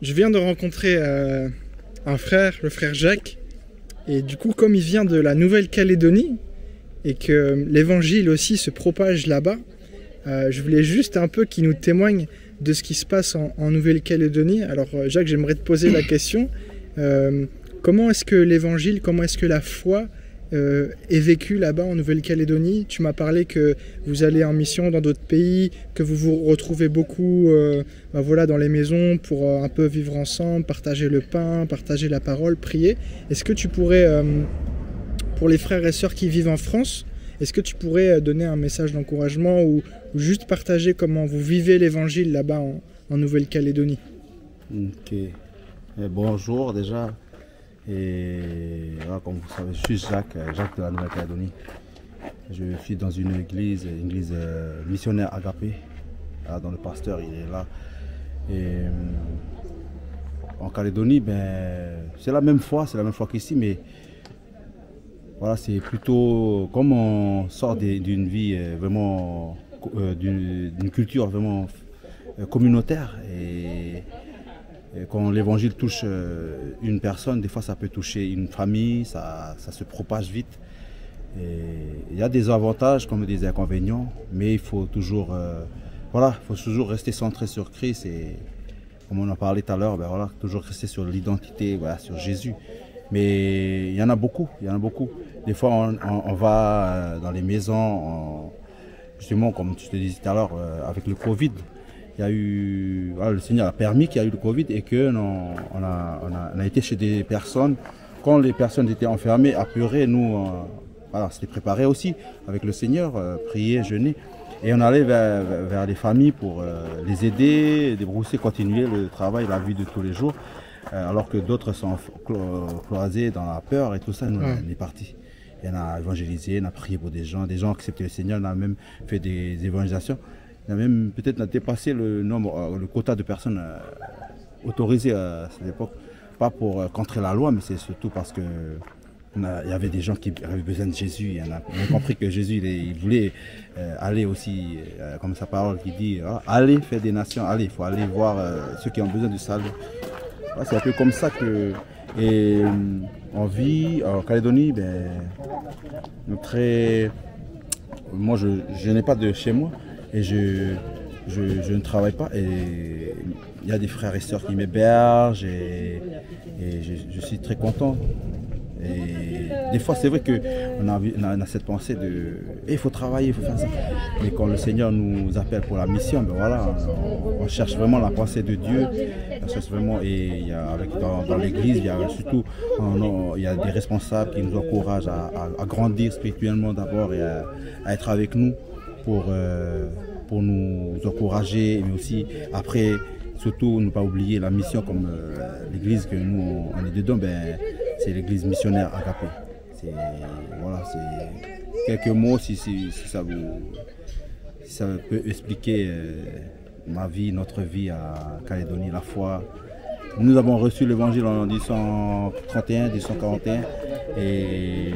Je viens de rencontrer un frère, le frère Jacques, et du coup, comme il vient de la Nouvelle-Calédonie et que l'évangile aussi se propage là-bas, je voulais juste un peu qu'il nous témoigne de ce qui se passe en Nouvelle-Calédonie. Alors, Jacques, j'aimerais te poser la question. Comment est-ce que l'évangile, comment est-ce que la foi est vécue là-bas en Nouvelle-Calédonie? Tu m'as parlé que vous allez en mission dans d'autres pays, que vous vous retrouvez beaucoup voilà, dans les maisons pour un peu vivre ensemble, partager le pain, partager la parole, prier. Est-ce que tu pourrais, pour les frères et sœurs qui vivent en France, est-ce que tu pourrais donner un message d'encouragement ou juste partager comment vous vivez l'évangile là-bas en Nouvelle-Calédonie? Ok. Bonjour déjà. Et voilà, comme vous savez, je suis Jacques de la Nouvelle-Calédonie. Je suis dans une église missionnaire agapée. Dont le pasteur il est là. Et en Calédonie, c'est la même foi qu'ici, mais voilà, c'est plutôt comme on sort d'une vie vraiment, d'une culture vraiment communautaire. Et quand l'évangile touche une personne, des fois ça peut toucher une famille, ça se propage vite. Et il y a des avantages comme des inconvénients, mais il faut toujours, faut toujours rester centré sur Christ et comme on en parlait tout à l'heure, voilà, toujours rester sur l'identité, voilà, sur Jésus. Mais il y en a beaucoup, Des fois on va dans les maisons, justement comme tu te disais tout à l'heure, avec le Covid. Il y a eu, voilà, le Seigneur a permis qu'il y a eu le Covid et qu'on a été chez des personnes. Quand les personnes étaient enfermées, apeurées, nous, voilà, s'était préparé aussi avec le Seigneur, prier, jeûner. Et on allait vers les familles pour les aider, débrousser, continuer le travail, la vie de tous les jours. Alors que d'autres sont cloisés dans la peur et tout ça, nous, on est partis. Et on a évangélisé, on a prié pour des gens ont accepté le Seigneur, on a même fait des évangélisations. On a même peut-être dépassé le quota de personnes autorisées à cette époque. Pas pour contrer la loi, mais c'est surtout parce que il y avait des gens qui avaient besoin de Jésus. On a compris que Jésus, il voulait aller aussi, comme sa parole qui dit, allez faire des nations, allez, il faut aller voir ceux qui ont besoin du salut. C'est un peu comme ça que... Et on vit en Calédonie, moi je n'ai pas de chez moi. Et je ne travaille pas et il y a des frères et sœurs qui m'hébergent et je suis très content. Et des fois c'est vrai qu'on a cette pensée de il faut travailler, il faut faire ça. Mais quand le Seigneur nous appelle pour la mission, voilà, on cherche vraiment la pensée de Dieu. On cherche vraiment, et dans l'église, il y a surtout il y a des responsables qui nous encouragent à grandir spirituellement d'abord et à être avec nous. Pour nous encourager, mais aussi après, surtout ne pas oublier la mission comme l'église que nous on est dedans, c'est l'église missionnaire agapée. Voilà, c'est quelques mots si ça peut expliquer ma vie, notre vie à Calédonie, la foi. Nous avons reçu l'évangile en 1831, 1841 et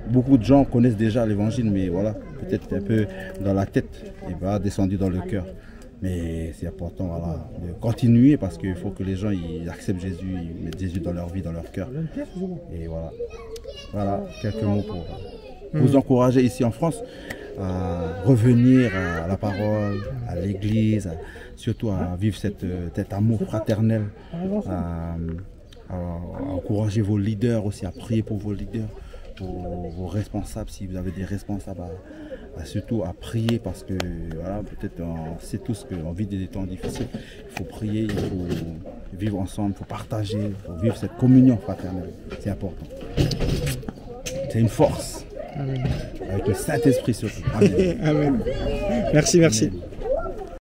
beaucoup de gens connaissent déjà l'évangile, mais voilà, peut-être un peu dans la tête et descendu dans le cœur. Mais c'est important, voilà, de continuer parce qu'il faut que les gens ils acceptent Jésus, ils mettent Jésus dans leur vie, dans leur cœur. Et voilà, quelques mots pour vous encourager ici en France à revenir à la parole, à l'église, surtout à vivre cet amour fraternel, à encourager vos leaders aussi, à prier pour vos leaders, pour vos responsables, si vous avez des responsables, surtout à prier parce que voilà, peut-être on sait tous qu'on vit des temps difficiles. Il faut prier, il faut vivre ensemble, il faut partager, il faut vivre cette communion fraternelle. C'est important. C'est une force. Amen. Avec le Saint-Esprit surtout. Amen. Amen. Merci.